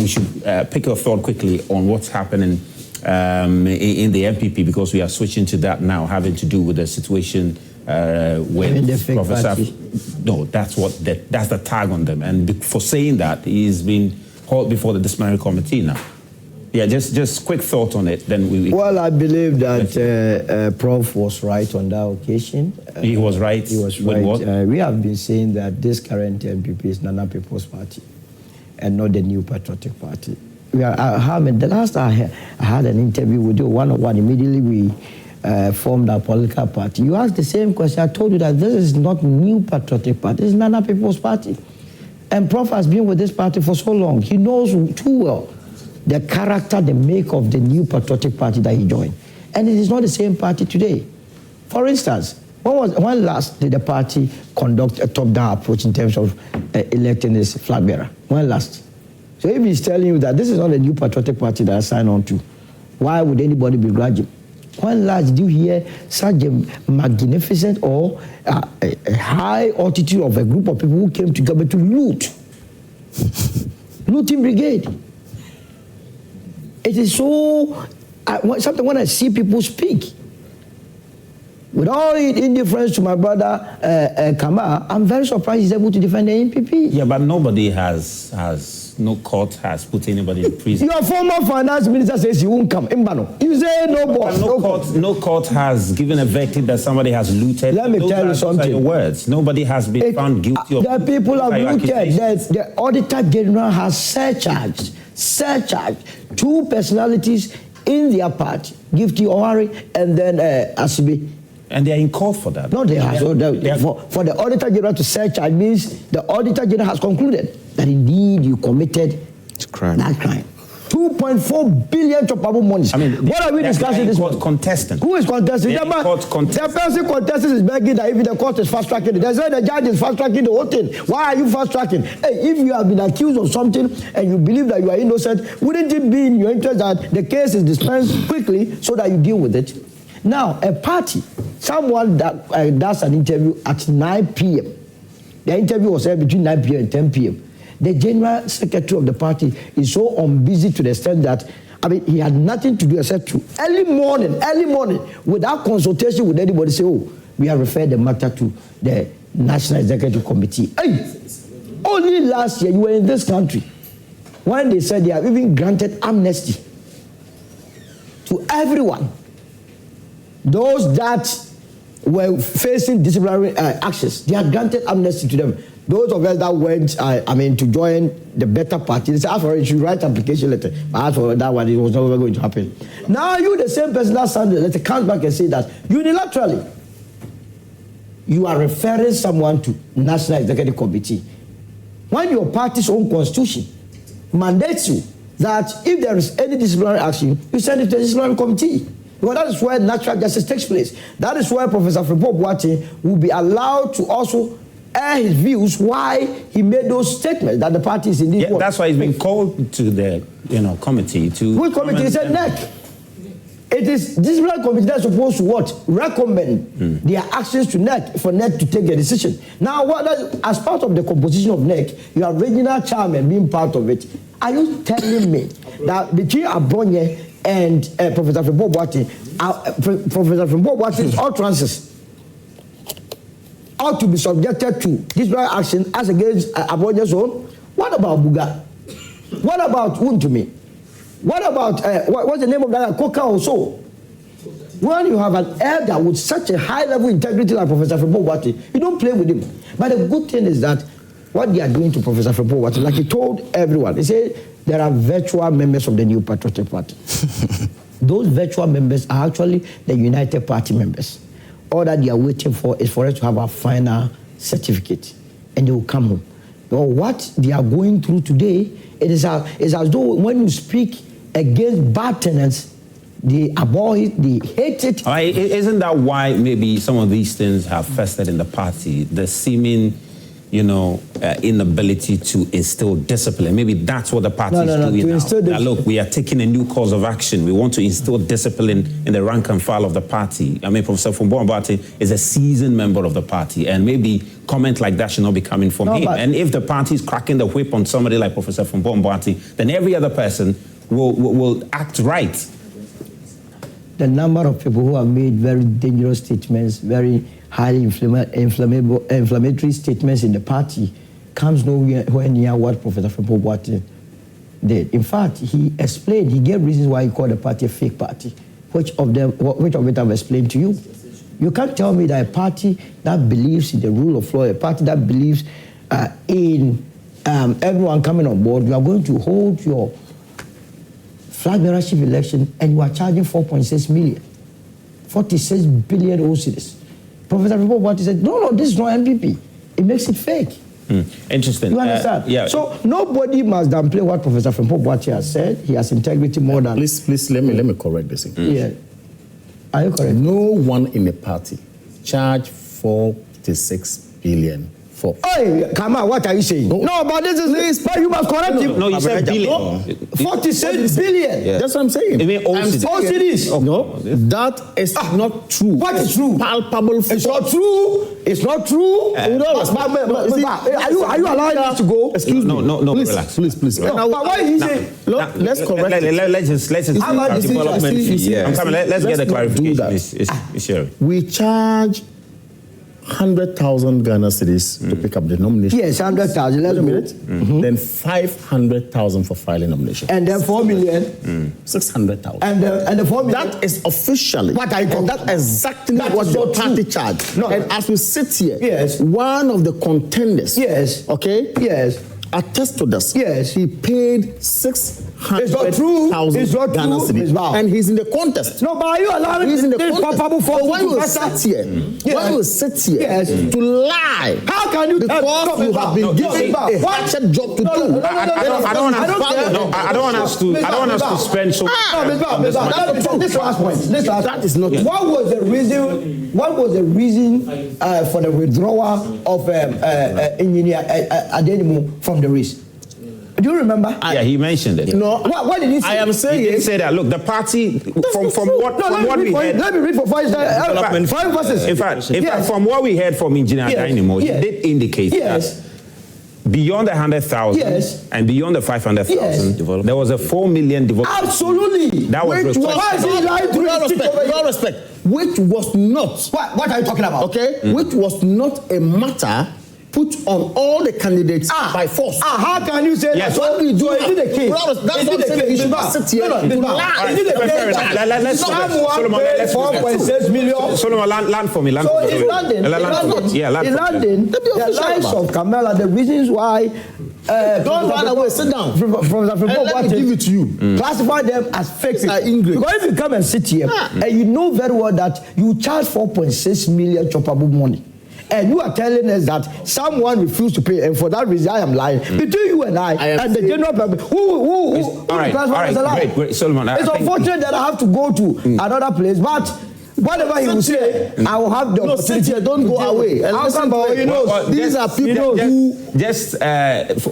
We should pick your thought quickly on what's happening in the MPP, because we are switching to that now, having to do with the situation with Professor. No, that's the tag on them, and for saying that, he's been called before the disciplinary committee now. Yeah, just quick thought on it. Then we. Well, I believe that Prof was right on that occasion. He was right. He was with right. What? We have been saying that this current MPP is Nana People's Party, and not the New Patriotic Party. The last I had an interview with you, one-on-one. Immediately we formed our political party. You asked the same question. I told you that this is not New Patriotic Party. It's Nana People's Party, and Prof has been with this party for so long. He knows too well the character, the make of the New Patriotic Party that he joined. And it is not the same party today. For instance, when last did the party conduct a top-down approach in terms of electing its flag bearer? When last? So if he's telling you that this is not a New Patriotic Party that I signed on to, why would anybody begrudge him? When last do you hear such a magnificent or a high altitude of a group of people who came together to loot? Looting brigade. It is so, something when I see people speak, with all indifference to my brother Kama, I'm very surprised he's able to defend the NPP. Yeah, but nobody no court has put anybody in prison. Your former finance minister says he won't come. You say no, boss. No court has given a verdict that somebody has looted. Let me tell you something. Those are your words. Nobody has been found guilty of. The people have looted. The Auditor General has surcharged 2 personalities in their party, Gifty Owari and then Asibi. And they are in court for that. No, they are. For the Auditor General to surcharge means the Auditor General has concluded that indeed you committed that crime. 2.4 billion choppable money. I mean, what are we discussing this morning? Contestant. Who is contesting? The person contesting is begging that if the court is fast tracking it. They say the judge is fast tracking the whole thing. Why are you fast tracking? Hey, if you have been accused of something and you believe that you are innocent, wouldn't it be in your interest that the case is dispensed quickly so that you deal with it? Now, a party, someone that does an interview at 9 p.m. The interview was held between 9 p.m. and 10 p.m. The general secretary of the party is so unbusy to the extent that, he had nothing to do except to early morning, without consultation with anybody, say, oh, we have referred the matter to the National Executive Committee. Hey, only last year you were in this country when they said they have even granted amnesty to everyone. Those that were facing disciplinary actions, they had granted amnesty to them. Those of us that went, to join the better party, they said, after you should write application letter. But as for that one, it was never going to happen. Now you, the same person that signed the letter, comes back and say that unilaterally, you are referring someone to National Executive Committee. When your party's own constitution mandates you that if there is any disciplinary action, you send it to the disciplinary committee. Because that is where natural justice takes place. That is where Professor Frimpong-Boateng will be allowed to also air his views why he made those statements that the party is in this. Yeah, that's why he's been called to the committee to. Which committee? He said NEC. It is disciplinary committee that's supposed to what? Recommend their actions to NEC for NEC to take a decision. Now, as part of the composition of NEC, you have regional chairman being part of it. Are you telling me that between Abonye and Professor Frimpong-Boateng, Professor Frimpong-Boateng's utterances ought to be subjected to disciplinary action as against Abonye's own? What about Buga? What about Untumi? What about, what's the name of that? Koka also. When you have an elder with such a high level integrity like Professor Frimpong-Boateng, you don't play with him. But the good thing is that what they are doing to Professor Frimpong-Boateng, like he told everyone, he said there are virtual members of the New Patriotic Party. Those virtual members are actually the United Party members. All that they are waiting for is for us to have our final certificate, and they will come home. But what they are going through today, it is as though when you speak against bad tenants, they abhor it, they hate it. Isn't that why maybe some of these things have festered in the party? The seeming inability to instill discipline. Maybe that's what the party is doing now. That, look, we are taking a new course of action. We want to instill discipline in the rank and file of the party. I mean, Professor Frimpong-Boateng is a seasoned member of the party, and maybe comment like that should not be coming from him. And if the party is cracking the whip on somebody like Professor Frimpong-Boateng, then every other person will act right. The number of people who have made very dangerous statements, very highly inflammatory statements in the party comes nowhere near what Professor Frimpong-Boateng did. In fact, he explained, he gave reasons why he called the party a fake party. Which of it I've explained to you? You can't tell me that a party that believes in the rule of law, a party that believes in everyone coming on board, you are going to hold your flag bearership election and you are charging 4.6 million, 46 billion OCDs. Professor Frimpong-Boateng said, no, this is not MPP. It makes it fake. Interesting. You understand? Yeah. So nobody must downplay what Professor Frimpong-Boateng has said. He has integrity more than... Please, let me correct this. Yeah. Are you correct? No one in the party charged 46 billion for... Hey, come on, what are you saying? No, but this is... But you must correct him. No, you said billion. 46 billion. Yeah. That's what I'm saying. You mean OCDs? No, that is not true. What is true? Palpable. It's not true. It's not true. Are you allowing us to go? Excuse me. No, please, relax. Please. No, but why is he saying? Let's correct it. Let's just development fee. I'm coming. Let's get the clarification. We charge 100,000 Ghana cedis to pick up the nomination. Yes, 100,000. Let's minute. Then 500,000 for filing nomination. And then 4 million. 600,000. And the 4 million. That is officially. What are you talking That's exactly what the party charged. No. And as we sit here, yes, one of the contenders, yes, okay, yes, attest to this. Yes, he paid 600,000 Ghana cedis, and he's in the contest. No, but are you allowing he's in the contest? So when you sit here, to lie, how can you? Because you have been given a hatchet job to do. I don't want us to spend so. This last point. That is not. What was the reason? What was the reason for the withdrawal of Engineer Addo from the race? Do you remember? Yeah, he mentioned it. No, what did he say? I am saying he did say that. Look, the party from what we heard. Let me read for 5 verses. In fact, from what we heard from Engineer Addo, he did indicate that beyond the 100,000 and beyond the 500,000, there was a 4 million development. Absolutely. That was respect. Which was not. What are you talking about? Okay, which was not a matter put on all the candidates by force. How can you say that? What do you do? Is it the case? That's what I'm saying. You should not sit here and lie. Is it the case? Someone paid 4.6 million. Solomon, land for me. So in London, the lives of Kamala, the reasons why. Don't run away. Sit down. Let me give it to you. Classify them as fake. Because if you come and sit here and you know very well that you charge 4.6 million choppable money, and you are telling us that someone refused to pay, and for that reason I am lying. Between you and I and the general public, who all right, great, Solomon. It's unfortunate that I have to go to another place, but whatever he will say, I will have the opportunity. Don't go away. These are people who... Just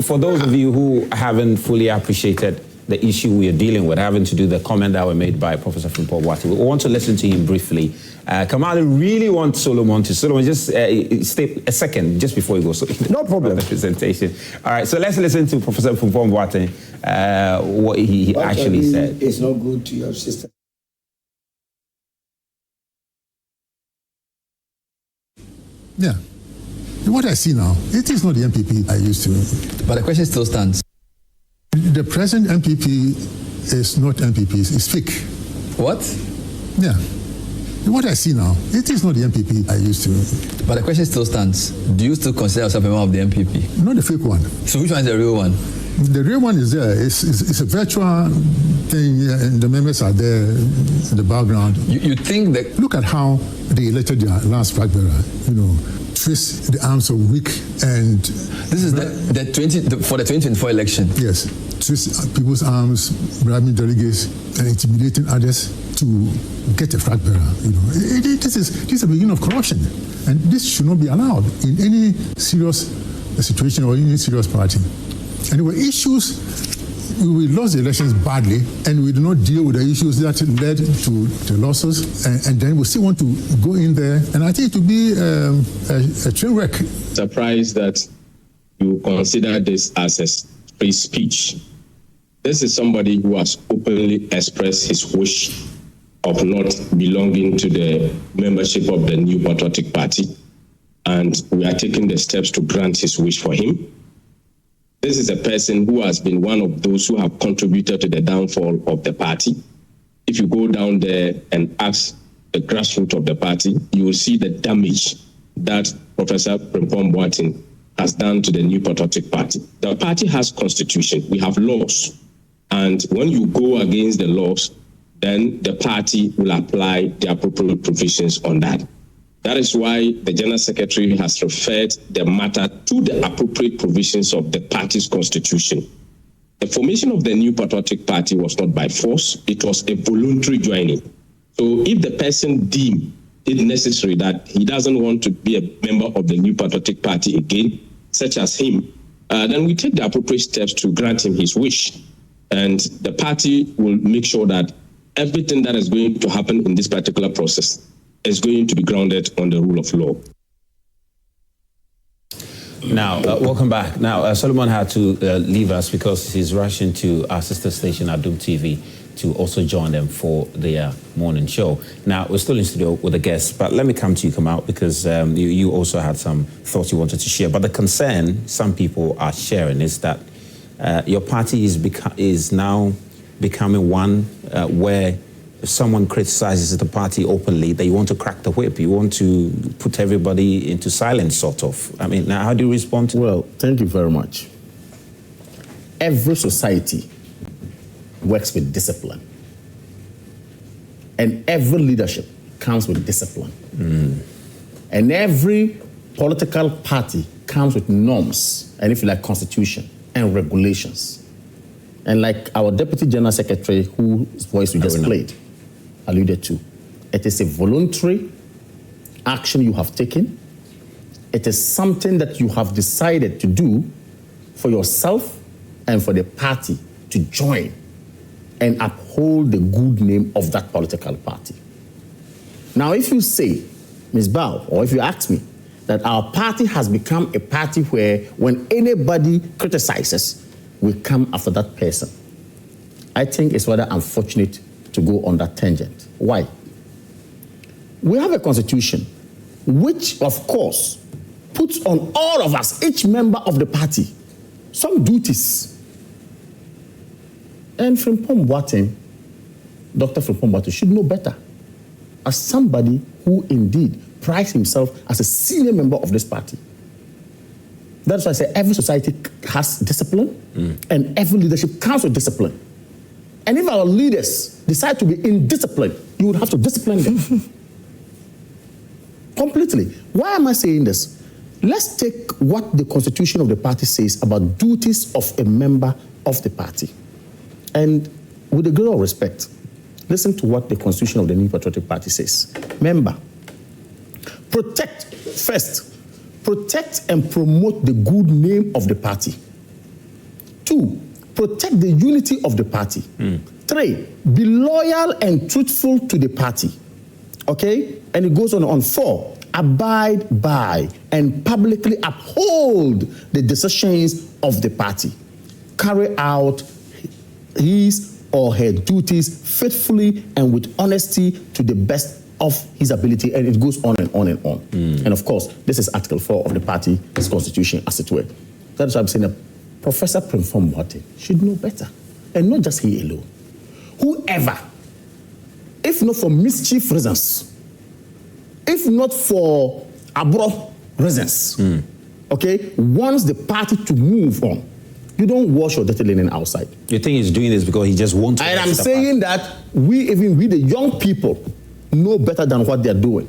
for those of you who haven't fully appreciated the issue we are dealing with, having to do the comment that were made by Professor Frimpong-Boateng, we want to listen to him briefly. Kamala really wants Solomon to... Solomon, just stay a second just before you go. So, no problem. The presentation. All right, so let's listen to Professor Frimpong-Boateng, what he actually said. It's not good to your system. Yeah. What I see now, it is not the MPP I used to. But the question still stands. The present MPP is not MPP, it's fake. What? Yeah. What I see now, it is not the MPP I used to. But the question still stands. Do you still consider yourself a member of the MPP? Not the fake one. So which one is the real one? The real one is there. It's a virtual thing, and the members are there in the background. You think that... Look at how they elected their last flag bearer, twist the arms of weak and... This is for the 2024 election? Yes. Twist people's arms, bribing delegates, and intimidating others to get a flag bearer. This is the beginning of corruption. And this should not be allowed in any serious a situation or in a serious party. And there were issues, we lost the elections badly, and we did not deal with the issues that led to the losses, and then we still want to go in there, and I think it would be a train wreck. Surprised that you consider this as a free speech. This is somebody who has openly expressed his wish of not belonging to the membership of the New Patriotic Party, and we are taking the steps to grant his wish for him. This is a person who has been one of those who have contributed to the downfall of the party. If you go down there and ask the grassroots of the party, you will see the damage that Professor Frimpong-Boateng has done to the New Patriotic Party. The party has constitution, we have laws, and when you go against the laws, then the party will apply the appropriate provisions on that. That is why the General Secretary has referred the matter to the appropriate provisions of the party's constitution. The formation of the New Patriotic Party was not by force, it was a voluntary joining. So if the person deemed it necessary that he doesn't want to be a member of the New Patriotic Party again, such as him, then we take the appropriate steps to grant him his wish. And the party will make sure that everything that is going to happen in this particular process is going to be grounded on the rule of law. Now, welcome back. Now, Solomon had to leave us because he's rushing to our sister station, Addo TV, to also join them for their morning show. Now, we're still in studio with the guests, but let me come to you, Kamal, because you also had some thoughts you wanted to share. But the concern some people are sharing is that your party is now becoming one where if someone criticizes the party openly, that you want to crack the whip, you want to put everybody into silence, sort of. I mean, now how do you respond to Well, thank you very much. Every society works with discipline. And every leadership comes with discipline. And every political party comes with norms, and if you like, constitution and regulations. And like our Deputy General Secretary, whose voice we just played, alluded to, it is a voluntary action you have taken. It is something that you have decided to do for yourself and for the party to join and uphold the good name of that political party. Now, if you say, Ms. Bao, or if you ask me, that our party has become a party where when anybody criticizes, we come after that person, I think it's rather unfortunate to go on that tangent. Why? We have a constitution which, of course, puts on all of us, each member of the party, some duties. And Frimpong-Boateng, Dr. Frimpong-Boateng, should know better as somebody who indeed prides himself as a senior member of this party. That's why I say every society has discipline, and every leadership comes with discipline. And if our leaders decide to be indisciplined, you would have to discipline them. Completely. Why am I saying this? Let's take what the constitution of the party says about duties of a member of the party. And with a great respect, listen to what the constitution of the New Patriotic Party says. Member, protect and promote the good name of the party. 2, protect the unity of the party. 3, be loyal and truthful to the party. Okay? And it goes on 4, abide by and publicly uphold the decisions of the party. Carry out his or her duties faithfully and with honesty to the best of his ability, and it goes on and on and on. And of course, this is Article 4 of the party's constitution, as it were. That's why I'm saying that Professor Frimpong-Boateng should know better, and not just he alone. Whoever, if not for mischief reasons, if not for abroad reasons, okay, wants the party to move on, you don't wash your dirty linen outside. You think he's doing this because he just wants to? And I'm saying that we, the young people, know better than what they're doing.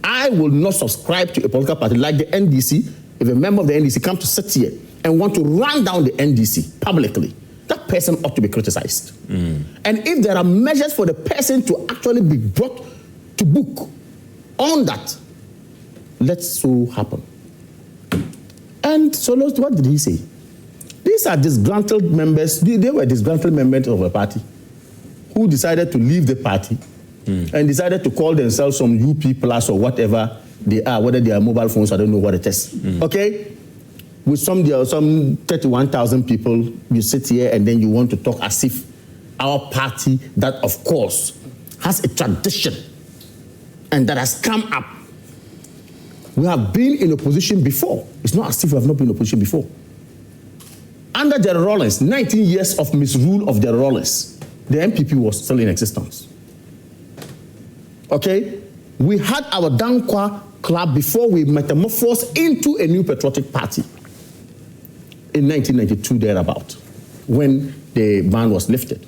I will not subscribe to a political party like the NDC. If a member of the NDC comes to sit here and want to run down the NDC publicly, that person ought to be criticized. And if there are measures for the person to actually be brought to book on that, let so happen. And so what did he say? These are disgruntled members. They were disgruntled members of a party who decided to leave the party and decided to call themselves some UP plus or whatever they are, whether they are mobile phones, I don't know what it is. Okay? With there are some 31,000 people, you sit here and then you want to talk as if our party, that of course has a tradition and that has come up. We have been in opposition before. It's not as if we have not been in opposition before. Under Jerry Rawlings, 19 years of misrule of Jerry Rawlings, the MPP was still in existence. Okay? We had our Dankwa club before we metamorphosed into a new patriotic party in 1992 thereabout, when the ban was lifted.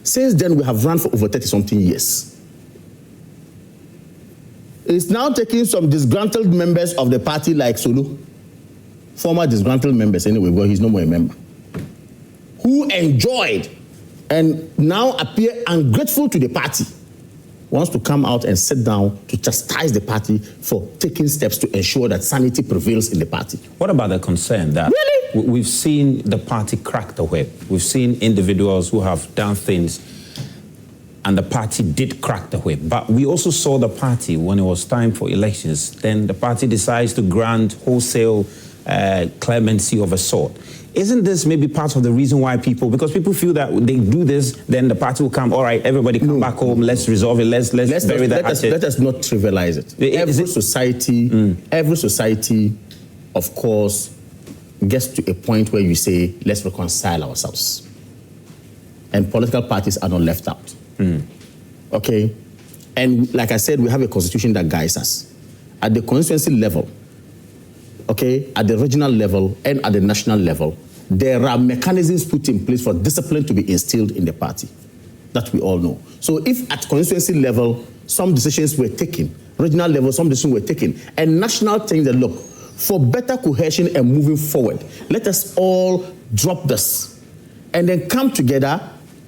Since then, we have run for over 30-something years. It's now taking some disgruntled members of the party like Solo, former disgruntled members anyway, but he's no more a member, who enjoyed and now appear ungrateful to the party, wants to come out and sit down to chastise the party for taking steps to ensure that sanity prevails in the party. What about the concern that we've seen the party crack the whip? We've seen individuals who have done things and the party did crack the whip. But we also saw the party, when it was time for elections, then the party decides to grant wholesale clemency of a sort. Isn't this maybe part of the reason why because people feel that they do this, then the party will come, all right, everybody come back home, let's resolve it, let's bury that asset. Let us not trivialize it. Every society, of course, gets to a point where you say, let's reconcile ourselves. And political parties are not left out. Okay? And like I said, we have a constitution that guides us. At the constituency level, okay, at the regional level and at the national level, there are mechanisms put in place for discipline to be instilled in the party. That we all know. So if at constituency level, some decisions were taken, regional level, some decisions were taken, and national things that look, for better cohesion and moving forward, let us all drop this and then come together,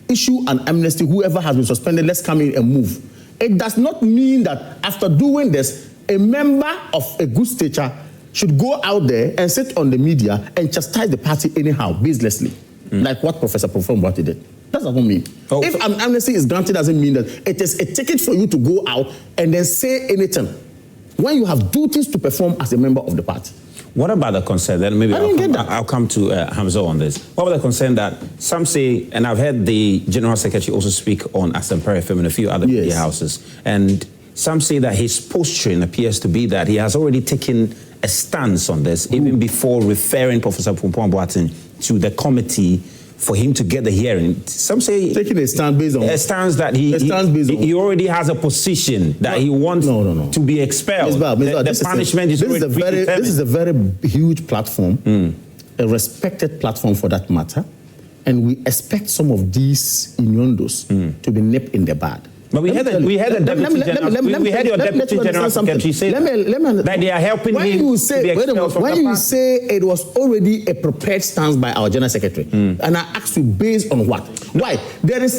issue an amnesty, whoever has been suspended, let's come in and move. It does not mean that after doing this, a member of a good stature should go out there and sit on the media and chastise the party anyhow, baselessly, like what Professor Frimpong-Boateng did. That doesn't mean. If an amnesty is granted, doesn't mean that it is a ticket for you to go out and then say anything when you have duties to perform as a member of the party. What about the concern? Then maybe I'll come to Hamza on this. What about the concern that some say, and I've heard the General Secretary also speak on Asempere FM and a few other media houses, and some say that his posturing appears to be that he has already taken a stance on this, even before referring Professor Frimpong-Boateng to the committee for him to get the hearing. Some say taking a stand based on a stance that he already has a position that he wants to be expelled. The punishment is already predetermined. This is a very huge platform, a respected platform for that matter, and we expect some of these innuendos to be nipped in the bud. But we had your deputy general secretary say that they are helping him to be expelled from the party. When you say it was already a prepared stance by our general secretary, and I asked you based on what? Why?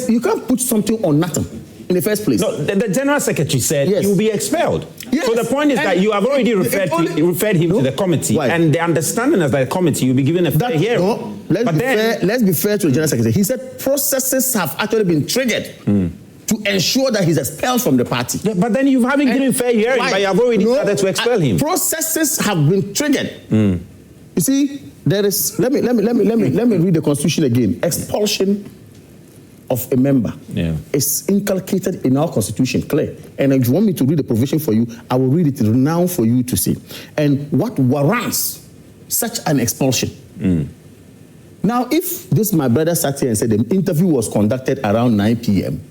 You can't put something on nothing in the first place. No, the general secretary said he will be expelled. Yes. So the point is that you have already referred him to the committee, and the understanding is that the committee will be given a fair hearing. No, let's be fair to the general secretary. He said processes have actually been triggered to ensure that he's expelled from the party. Yeah, but then you haven't given fair hearing, but you have already started to expel him. Processes have been triggered. You see, there is. Let me read the Constitution again. Expulsion of a member is inculcated in our Constitution, clear. And if you want me to read the provision for you, I will read it now for you to see. And what warrants such an expulsion? Now, if this my brother sat here and said the interview was conducted around 9 p.m.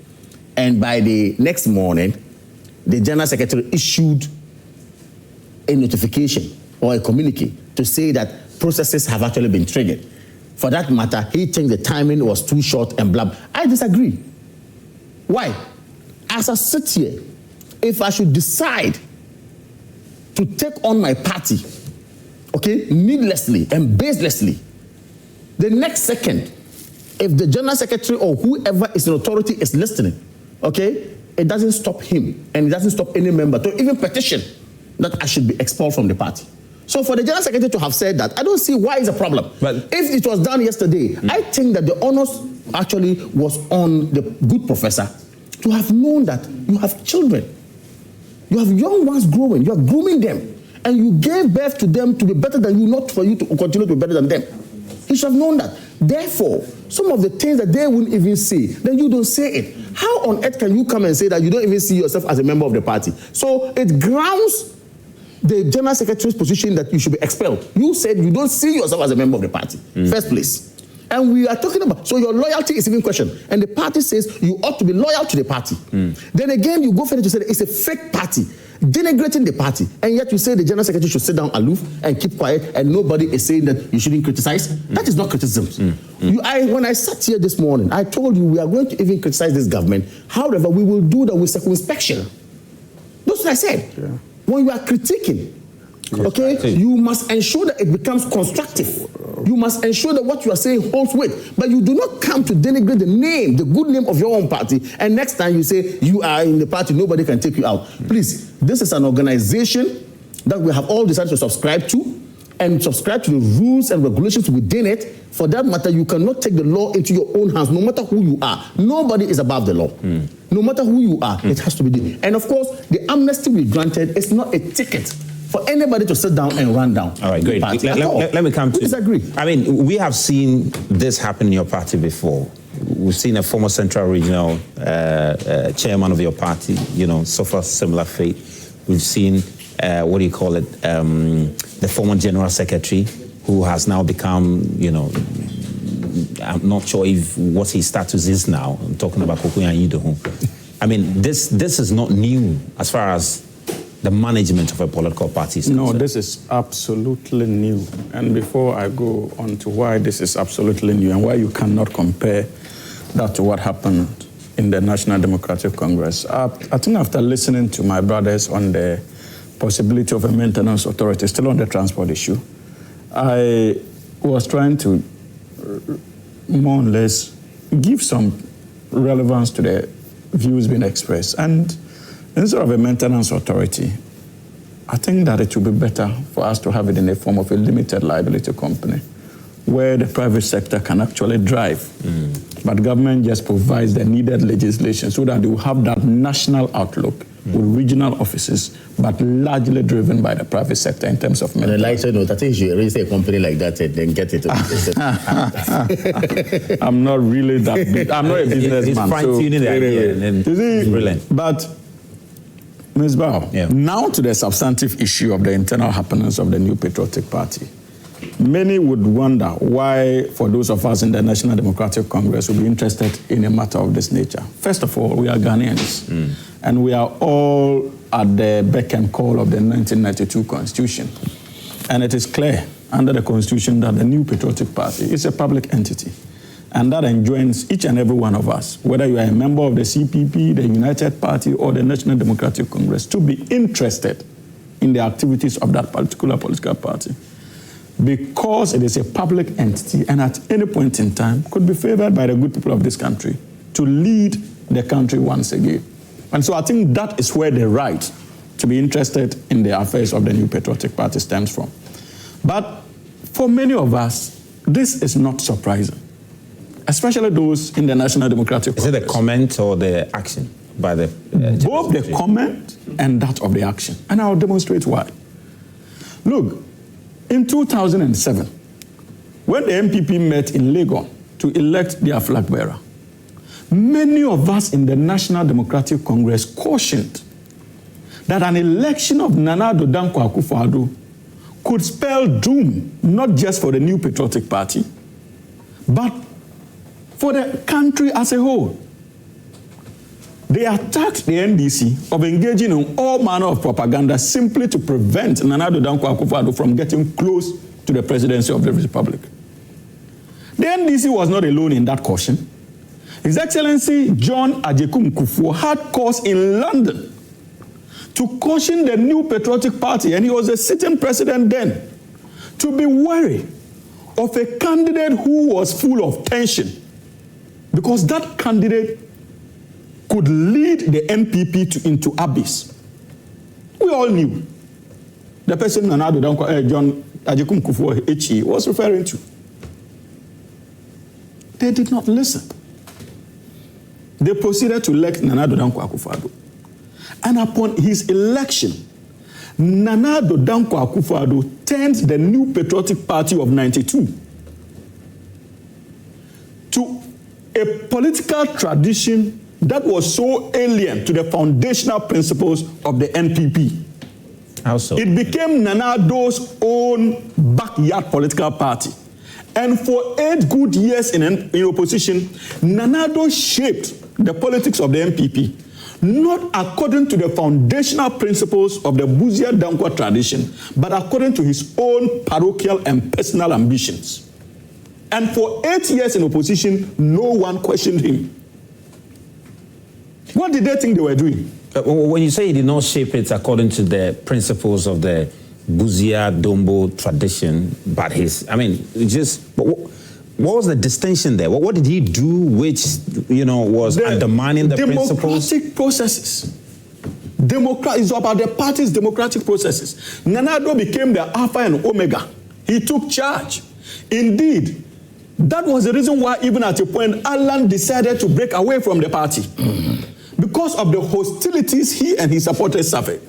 and by the next morning, the General Secretary issued a notification or a communique to say that processes have actually been triggered. For that matter, he thinks the timing was too short and blah. I disagree. Why? As I sit here, if I should decide to take on my party, okay, needlessly and baselessly, the next second, if the General Secretary or whoever is in authority is listening, okay, it doesn't stop him and it doesn't stop any member to even petition that I should be expelled from the party. So for the General Secretary to have said that, I don't see why it's a problem. But if it was done yesterday, I think that the onus actually was on the good professor to have known that you have children. You have young ones growing. You are grooming them. And you gave birth to them to be better than you, not for you to continue to be better than them. You should have known that. Therefore, some of the things that they wouldn't even say, then you don't say it. How on earth can you come and say that you don't even see yourself as a member of the party? So it grounds the General Secretary's position that you should be expelled. You said you don't see yourself as a member of the party, first place. And we are talking about, so your loyalty is even questioned. And the party says you ought to be loyal to the party. Then again, you go further to say that it's a fake party, denigrating the party. And yet you say the General Secretary should sit down aloof and keep quiet, and nobody is saying that you shouldn't criticize. That is not criticism. When I sat here this morning, I told you we are going to even criticize this government. However, we will do that with circumspection. That's what I said. Yeah. When you are critiquing, okay, you must ensure that it becomes constructive. You must ensure that what you are saying holds weight. But you do not come to denigrate the name, the good name of your own party, and next time you say you are in the party, nobody can take you out. Please, this is an organization that we have all decided to subscribe to, and subscribe to the rules and regulations within it. For that matter, you cannot take the law into your own hands, no matter who you are. Nobody is above the law. No matter who you are, it has to be done. And of course, the amnesty we granted is not a ticket for anybody to sit down and run down. All right, great. Let me come to... We disagree. I mean, we have seen this happen in your party before. We've seen a former Central Regional chairman of your party, suffer similar fate. We've seen, the former General Secretary, who has now become, I'm not sure what his status is now. I'm talking about Kokuya Idohu. I mean, this is not new as far as the management of a political party is concerned. No, this is absolutely new. And before I go on to why this is absolutely new and why you cannot compare that to what happened in the National Democratic Congress, I think after listening to my brothers on the possibility of a maintenance authority, still on the transport issue, I was trying to more or less give some relevance to the views being expressed. And instead of a maintenance authority, I think that it would be better for us to have it in the form of a limited liability company where the private sector can actually drive. But government just provides the needed legislation so that they will have that national outlook with regional offices, but largely driven by the private sector in terms of maintenance. On a lighter note, I think you should register a company like that and then get it. I'm not really that big. I'm not a businessman. He's fine-tuning the idea. Brilliant. But Ms. Bao, now to the substantive issue of the internal happenings of the New Patriotic Party. Many would wonder why, for those of us in the National Democratic Congress, would be interested in a matter of this nature. First of all, we are Ghanaians, and we are all at the beck and call of the 1992 Constitution. And it is clear under the Constitution that the New Patriotic Party is a public entity. And that enjoins each and every one of us, whether you are a member of the CPP, the United Party, or the National Democratic Congress, to be interested in the activities of that particular political party. Because it is a public entity and at any point in time could be favored by the good people of this country to lead the country once again. And so I think that is where the right to be interested in the affairs of the New Patriotic Party stems from. But for many of us, this is not surprising, especially those in the National Democratic Congress. Is it the comment or the action by the... both the comment and that of the action. And I'll demonstrate why. Look, in 2007, when the MPP met in Lagos to elect their flag bearer, many of us in the National Democratic Congress cautioned that an election of Nana Addo Dankwa Akufo-Addo could spell doom, not just for the New Patriotic Party, but for the country as a whole. They attacked the NDC of engaging in all manner of propaganda simply to prevent Nana Addo Dankwa Akufo-Addo from getting close to the presidency of the Republic. The NDC was not alone in that caution. His Excellency John Ajekum Kufuor had cause in London to caution the New Patriotic Party, and he was a sitting president then, to be wary of a candidate who was full of tension, because that candidate could lead the NPP into abyss. We all knew the person Nana Addo Dankwa, John Agyekum Kufuor was referring to. They did not listen. They proceeded to elect Nana Addo Dankwa Akufo-Addo. And upon his election, Nana Addo Dankwa Akufo-Addo turned the New Patriotic Party of 92 to a political tradition that was so alien to the foundational principles of the NPP. How so? It became Nana Addo's own backyard political party. And for 8 good years in opposition, Nana Addo shaped the politics of the NPP, not according to the foundational principles of the Busia Dankwa tradition, but according to his own parochial and personal ambitions. And for 8 years in opposition, no one questioned him. What did they think they were doing? When you say he did not shape it according to the principles of the Busia Dombo tradition, but his, I mean, what was the distinction there? What did he do which, was undermining the principles? Democratic processes. It's about the party's democratic processes. Nana Addo became the Alpha and Omega. He took charge. Indeed, that was the reason why even at a point, Alan decided to break away from the party. Because of the hostilities he and his supporters suffered.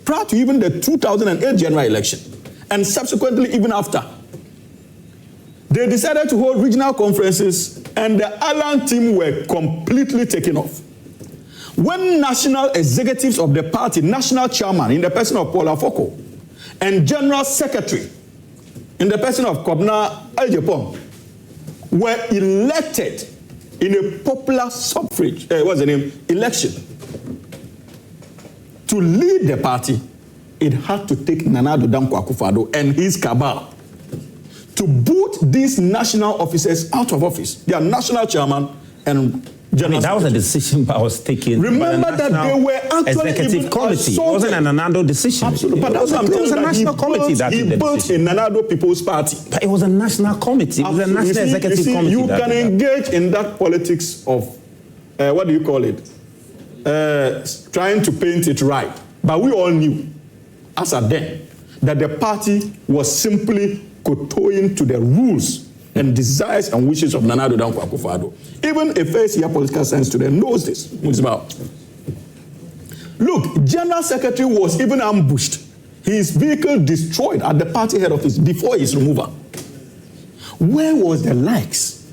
Prior to even the 2008 general election, and subsequently even after, they decided to hold regional conferences, and the Alan team were completely taken off. When national executives of the party, national chairman in the person of Paul Afoko, and general secretary in the person of Kobna Aljepong were elected in a popular suffrage, election, to lead the party, it had to take Nana Addo Dankwa Akufo-Addo and his cabal to boot these national officers out of office. They are national chairman and general that was a decision that was taken. Remember that they were actually executive committee. It wasn't a Nana Addo decision. Absolutely. But that's what I'm telling you. It was a national committee that did the built decision. a Nana Addo People's Party. But it was a national committee. It was a national executive committee. You can engage in that politics of, what do you call it? Trying to paint it right. But we all knew, as at then, that the party was simply kowtowing to the rules and desires and wishes of Nana Addo Dankwa Akufo-Addo. Even a first-year political science student knows this. Look, General Secretary was even ambushed. His vehicle destroyed at the party head office before his removal. Where was the likes?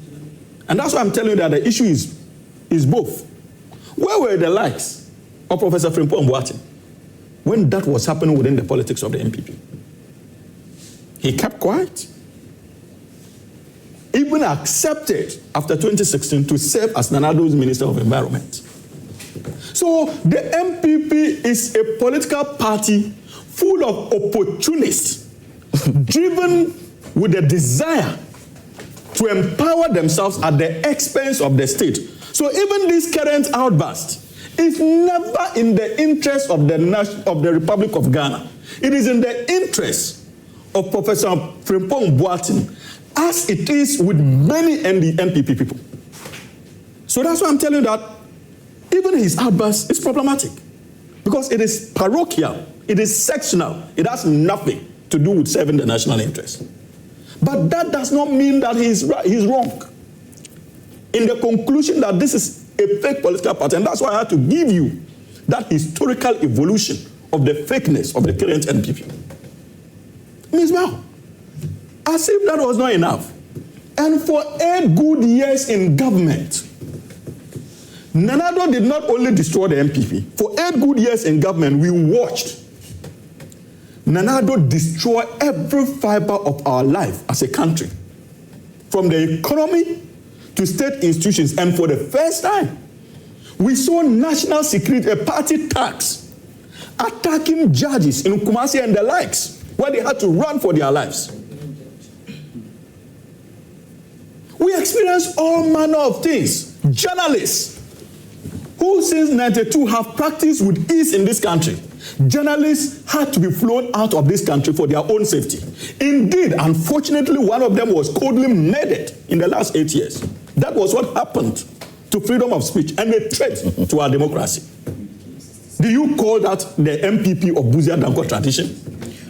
And that's why I'm telling you that the issue is both. Where were the likes of Professor Frimpong-Boateng when that was happening within the politics of the NPP? He kept quiet. Even accepted after 2016 to serve as Nana Addo's Minister of Environment. So the MPP is a political party full of opportunists, driven with a desire to empower themselves at the expense of the state. So even this current outburst is never in the interest of the Republic of Ghana. It is in the interest of Professor Frimpong-Boateng, as it is with many NPP people. So that's why I'm telling you that even his outburst is problematic. Because it is parochial, it is sectional, it has nothing to do with serving the national interest. But that does not mean that he's wrong. In the conclusion that this is a fake political party, and that's why I had to give you that historical evolution of the fakeness of the current NPP. Means well, as if that was not enough. And for 8 good years in government, Nana Addo did not only destroy the NPP. For 8 good years in government, we watched Nana Addo destroy every fiber of our life as a country, from the economy to state institutions. And for the first time, we saw national security, a party tax, attacking judges in Kumasi and the likes, where they had to run for their lives. We experienced all manner of things. Journalists, who since 92 have practiced with ease in this country, journalists had to be flown out of this country for their own safety. Indeed, unfortunately, one of them was coldly murdered in the last 8 years. That was what happened to freedom of speech and a threat to our democracy. Do you call that the MPP of Busia Danko tradition?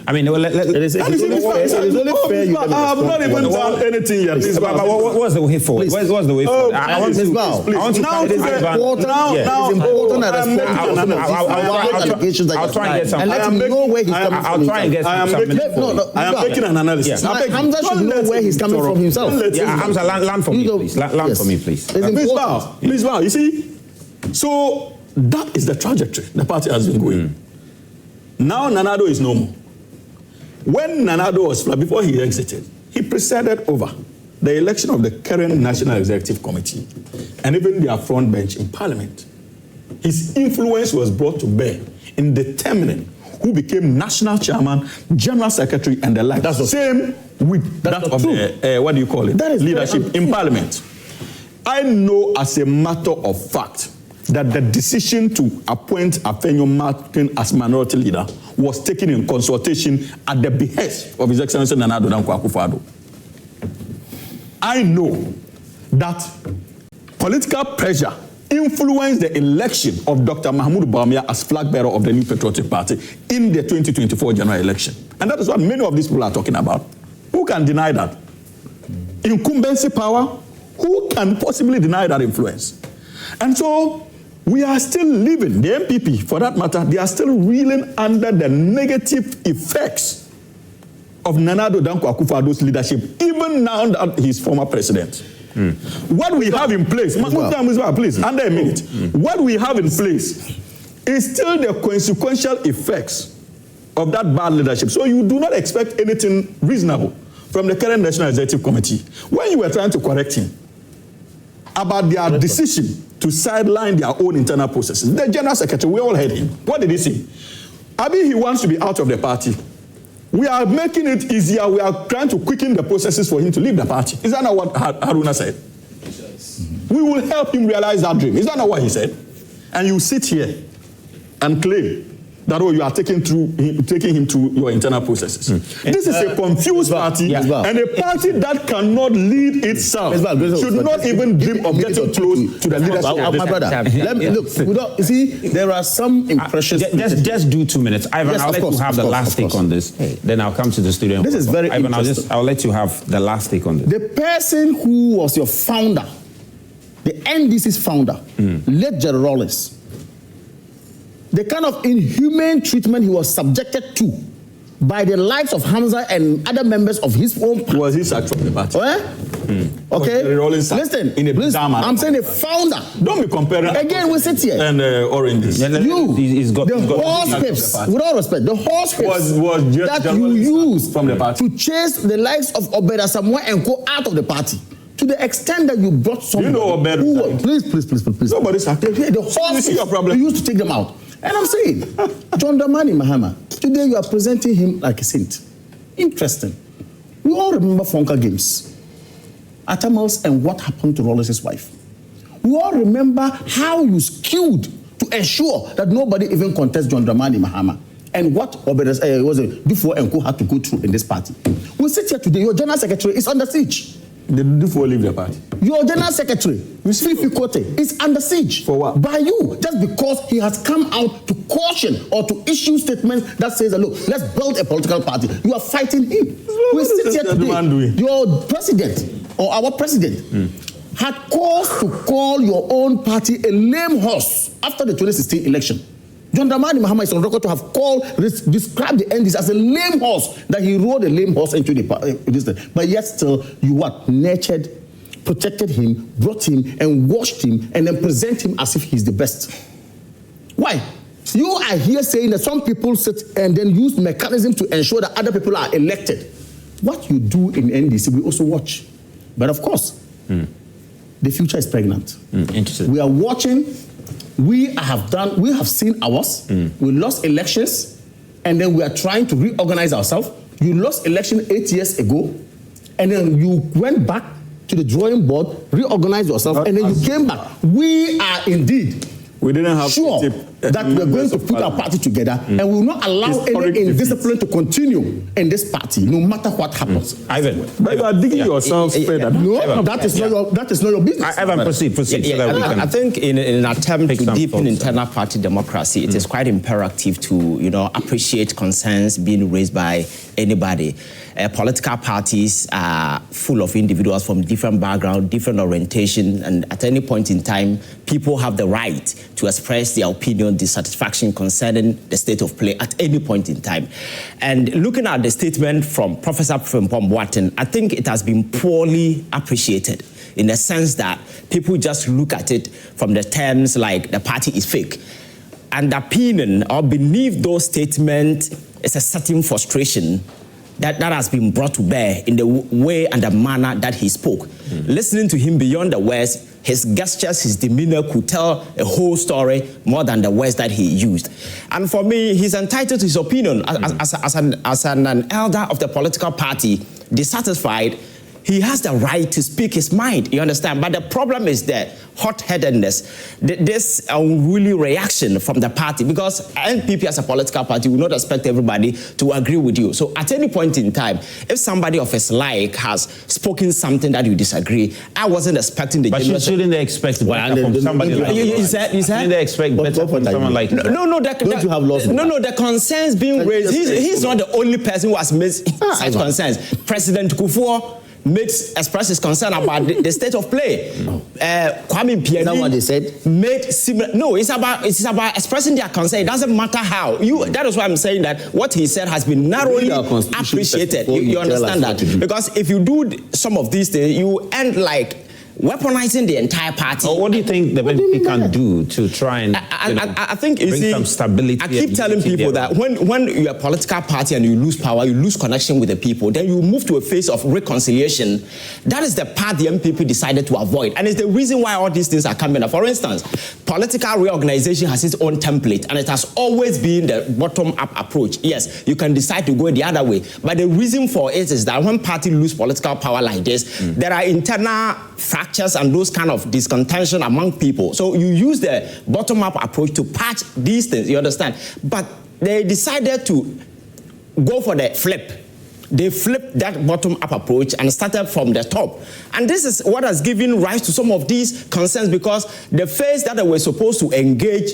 I mean, well, It is only fair you I have not even done anything yet. but what's the way forward? What's the way forward? I want to now, it is important that I'll try and get some. and let him know where he's coming from. I'll try and get some. I am making an analysis. Hamza should know where he's coming from himself. Yeah, Hamza, land for me, please. Land for me, please. Please bow. You see, so that is the trajectory the party has been going. Now Nana Addo is no more. When Nana Addo was flat, before he exited, he presided over the election of the current National Executive Committee and even their front bench in Parliament. His influence was brought to bear in determining who became National Chairman, General Secretary, and the like. That's the same with that of the, what do you call it? That is leadership in Parliament. I know as a matter of fact that the decision to appoint Afenyo Martin as minority leader was taken in consultation at the behest of His Excellency Nana Addo Dankwa Akufo-Addo. I know that political pressure influenced the election of Dr. Mahmoud Bawumia as flag bearer of the New Patriotic Party in the 2024 general election. And that is what many of these people are talking about. Who can deny that? Incumbency power? Who can possibly deny that influence? And so we are still living, the MPP for that matter, they are still reeling under the negative effects of Nana Addo Dankwa Akufo-Addo's leadership, even now that he's former president. What we have in place, please, under a minute. What we have in place is still the consequential effects of that bad leadership. So you do not expect anything reasonable from the current National Executive Committee. When you were trying to correct him about their decision to sideline their own internal processes, the General Secretary, we all heard him. What did he say? Abi, he wants to be out of the party. We are making it easier. We are trying to quicken the processes for him to leave the party. Is that not what Haruna said? Yes. We will help him realize that dream. Is that not what he said? And you sit here and claim that, oh, you are taking him to your internal processes. This is a confused party, and a party that cannot lead itself should not even dream of getting close to the leadership. My brother, let me look. You see, there are some impressions. Just do 2 minutes, Ivan. I'll let you have the last take on this. Then I'll come to the studio. This is very Ivan, interesting. I'll let you have the last take on this. The person who was your founder, the NDC's founder, late Jerry Rawlings, the kind of inhumane treatment he was subjected to by the likes of Hamza and other members of his own party. Was he sacked from the party? Okay, listen, please, I'm saying the founder. Don't be comparing. Again, we sit here. And oranges. The horse pips, with all respect, the horse pips that you use from the party to chase the likes of Obeda Samuel and go out of the party. To the extent that you brought somebody please. Nobody sacked him. The horses, you used to take them out. And I'm saying, John Dramani Mahama, today you are presenting him like a saint. Interesting. We all remember Fonka Games, Atamals, and what happened to Rawlings' wife. We all remember how you skewed to ensure that nobody even contests John Dramani Mahama and what Dufo and Co had to go through in this party. We sit here today, your general secretary is under siege. Did Dufo leave the party? Your general secretary, Fifi Kote, is under siege. For what? By you, just because he has come out to caution or to issue statements that says, look, let's build a political party. You are fighting him. We sit here today. Your president or our president had cause to call your own party a lame horse after the 2016 election. John Dramani Mahama is on record to have described the NDC as a lame horse, that he rode a lame horse into the but yet still you nurtured, protected him, brought him and washed him and then present him as if he's the best. Why? You are here saying that some people sit and then use mechanism to ensure that other people are elected. What you do in NDC, we also watch. But of course, the future is pregnant. Interesting. We are watching. We have seen ours. We lost elections, and then we are trying to reorganize ourselves. You lost election 8 years ago, and then you went back to the drawing board, reorganized yourself, and then you came back. We are indeed We didn't have sure that we're going to put our party together and we will not allow any indiscipline to continue in this party, no matter what happens. Ivan, but you are digging yourself further. No, Ivan, that is not your business. Ivan, proceed. I think in an attempt to deepen internal party democracy, it is quite imperative to appreciate concerns being raised by anybody. Political parties are full of individuals from different backgrounds, different orientation, and at any point in time, people have the right to express their opinion, dissatisfaction concerning the state of play at any point in time. And looking at the statement from Professor Frimpong-Boateng, I think it has been poorly appreciated in the sense that people just look at it from the terms like the party is fake. And the opinion or beneath those statements is a certain frustration that has been brought to bear in the way and the manner that he spoke. Listening to him beyond the words, his gestures, his demeanor could tell a whole story more than the words that he used. And for me, he's entitled to his opinion. As an elder of the political party, dissatisfied, he has the right to speak his mind, you understand? But the problem is the hot-headedness, this unruly reaction from the party, because NPP as a political party will not expect everybody to agree with you. So at any point in time, if somebody of his like has spoken something that you disagree, I wasn't expecting the But shouldn't they expect better from somebody like you? Shouldn't they expect better from someone like you? No, the concerns being raised, he's not the only person who has made such concerns. President Kufuor expressed his concern about the state of play. Kwame Mpiani, is that what they said? Made similar. No, it's about expressing their concern. It doesn't matter how. That is why I'm saying that what he said has been narrowly appreciated. You understand that? Because if you do some of these things, you end like weaponizing the entire party. What do you think the NPP can do to try and I think bring some stability? I keep telling people that when you're a political party and you lose power, you lose connection with the people, then you move to a phase of reconciliation. That is the path the NPP decided to avoid. And it's the reason why all these things are coming up. For instance, political reorganization has its own template, and it has always been the bottom-up approach. Yes, you can decide to go the other way. But the reason for it is that when parties lose political power like this, there are internal fractures and those kind of discontention among people. So you use the bottom-up approach to patch these things, you understand? But they decided to go for the flip. They flipped that bottom-up approach and started from the top. And this is what has given rise to some of these concerns, because the phase that they were supposed to engage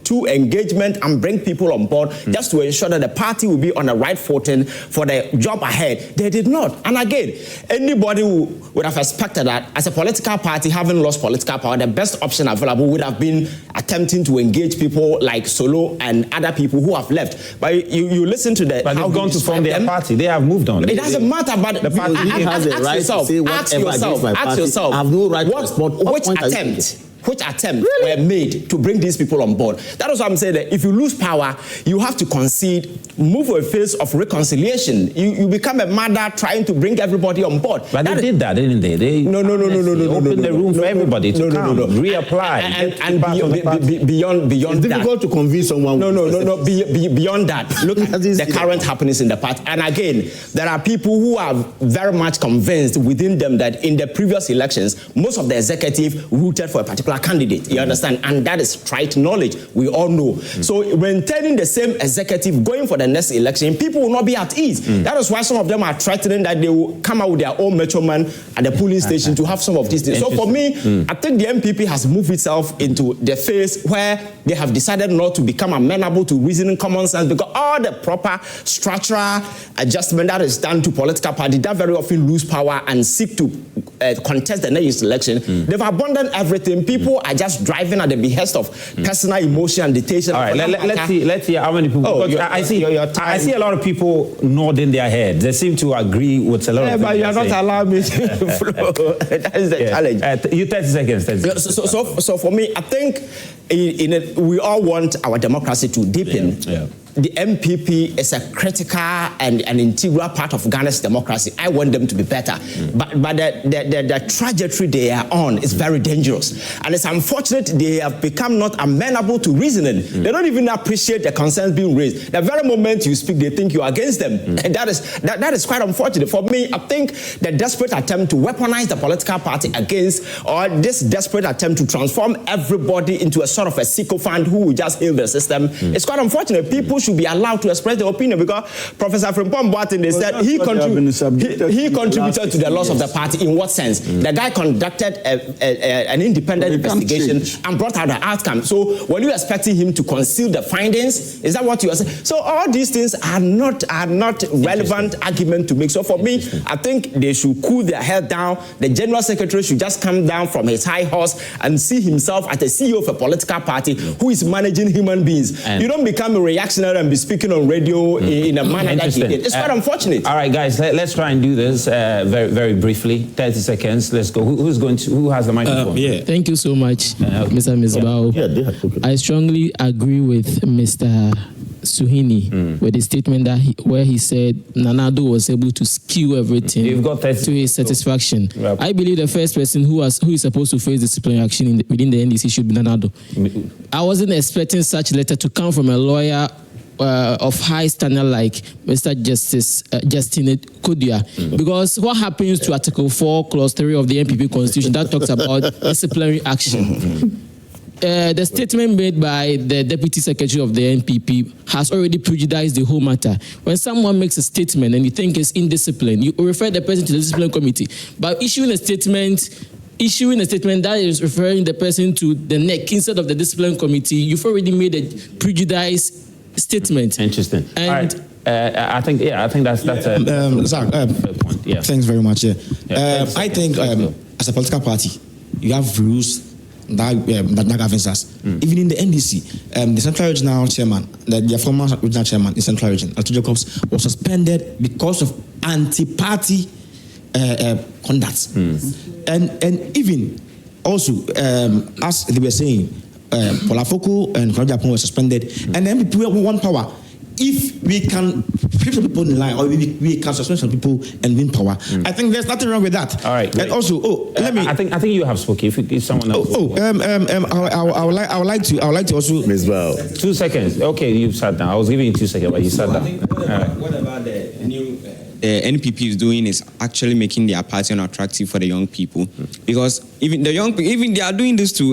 to engagement and bring people on board just to ensure that the party will be on the right footing for the job ahead, they did not. And again, anybody who would have expected that as a political party, having lost political power, the best option available would have been attempting to engage people like Solo and other people who have left. But you listen to the... But they've gone to form their party. They have moved on. It doesn't matter, but the party has a right to say whatever against my party. I have no right to respond. Which attempts were made to bring these people on board? That is why I'm saying that if you lose power, you have to concede, move to a phase of reconciliation. You become a mother trying to bring everybody on board. But they did that, didn't they? They opened the room for everybody to come, reapply. And beyond it's that. difficult to convince someone. Beyond that, look at the current happenings in the party. And again, there are people who are very much convinced within them that in the previous elections, most of the executive rooted for a particular candidate, you understand? And that is trite knowledge, we all know. So maintaining the same executive going for the next election, people will not be at ease. That is why some of them are threatening that they will come out with their own metro man at the polling station to have some of these things. So for me, I think the NPP has moved itself into the phase where they have decided not to become amenable to reasoning, common sense, because all the proper structural adjustment that is done to political parties that very often lose power and seek to contest the next election, they've abandoned everything. People are just driving at the behest of personal emotion and dictation. All right, let's see how many people. I see a lot of people nodding their heads. They seem to agree with a lot of things. But you are not allowing me to flow. That is the challenge. You 30 seconds. So for me, I think we all want our democracy to deepen. the MPP is a critical and an integral part of Ghana's democracy. I want them to be better. But the trajectory they are on is very dangerous. And it's unfortunate they have become not amenable to reasoning. They don't even appreciate the concerns being raised. The very moment you speak, they think you're against them. And that is quite unfortunate. For me, I think the desperate attempt to weaponize the political party against, or this desperate attempt to transform everybody into a sort of a sycophant who will just heal the system, it's quite unfortunate. People should be allowed to express their opinion, because Professor Frimpong-Boateng, they said he contributed to the loss of the party. In what sense? The guy conducted an independent investigation and brought out the outcome. So were you expecting him to conceal the findings? Is that what you are saying? So all these things are not relevant argument to make. So for me, I think they should cool their head down. The General Secretary should just come down from his high horse and see himself as the CEO of a political party who is managing human beings. You don't become a reactionary and be speaking on radio in a manner that he did. It's quite unfortunate. All right, guys, let's try and do this very, very briefly. 30 seconds. Let's go. Who has the microphone? Thank you so much, Mr. Misbah. I strongly agree with Mr. Suhini with the statement that where he said Nana Addo was able to skew everything to his satisfaction. I believe the first person who is supposed to face disciplinary action within the NDC should be Nana Addo. I wasn't expecting such a letter to come from a lawyer of high standard like Mr. Justin Kodia, because what happens to Article 4, Clause 3 of the MPP Constitution that talks about disciplinary action? The statement made by the Deputy Secretary of the NPP has already prejudiced the whole matter. When someone makes a statement and you think it's indiscipline, you refer the person to the discipline committee. But issuing a statement that is referring the person to the neck instead of the discipline committee, you've already made a prejudiced statement. Interesting. And all right. I think that's a Zach, point. Yeah. Thanks very much. I think as a political party, you have rules that governs us. Even in the NDC, the Central Regional Chairman, the former Regional Chairman in Central Region, Addo Jacobs, was suspended because of anti-party conduct. And even also, as they were saying, Polafoko and Japan were suspended, and then people want power. If we can keep some people in line, or we can suspend some people and win power, I think there's nothing wrong with that. All right. And also, let me. I think you have spoken. If someone else. I would like to also. Ms. Val. 2 seconds. Okay, you sat down. I was giving you 2 seconds, but you sat down. What about the new? The NPP is doing is actually making their party unattractive for the young people, because even the young people, even they are doing this to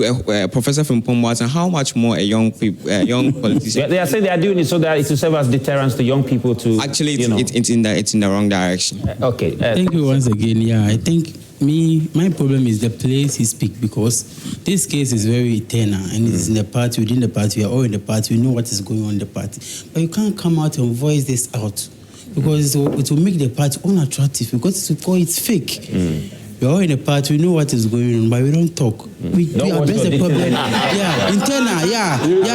Professor Frimpong-Boateng. How much more a young politician? They are saying they are doing it so that it will serve as deterrence to young people to. Actually, it's in the wrong direction. Okay. Thank you once again. Yeah, I think my problem is the place he speak, because this case is very eternal and it's in the party, within the party. We are all in the party. We know what is going on in the party, but you can't come out and voice this out, because it will make the party unattractive, because it's fake. We are all in the party, we know what is going on, but we don't talk. We address the problem. Internal,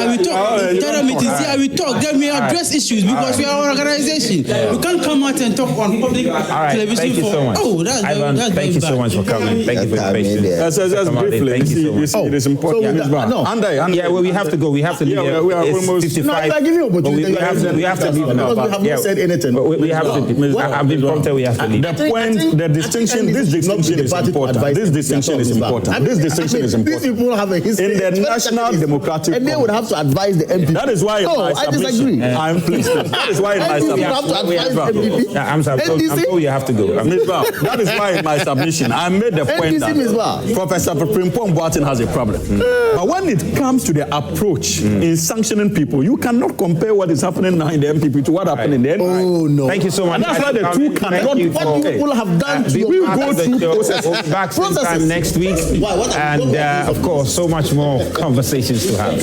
we talk. Internal meetings, we talk. Then we address issues, because we are an organization. We can't come out and talk on public television. Thank you so much. Ivan, thank you so much for coming. Thank you for your patience. Just briefly, thank you so much. It is important. We have to go. We have to leave. We are almost 55. No, I give you opportunity. We have to leave now. We have not said anything. We have to. I've been prompted. We have to leave. The point, the distinction. This distinction is important. This distinction is important. This distinction is important. These people have a history in the National Democratic, and they would have to advise the MPP. That is why. No, I disagree. I'm pleased. That is why in my submission. I'm sorry. You have to go. That is why in my submission I made the point that Professor Frimpong-Boateng has a problem. But when it comes to the approach in sanctioning people, you cannot compare what is happening now in the MPP to what happened in the NPP. Oh no! Thank you so much. And that's why the two cannot. What people have done to we go through processes. Back sometime next week, and of course, so much more conversations to have.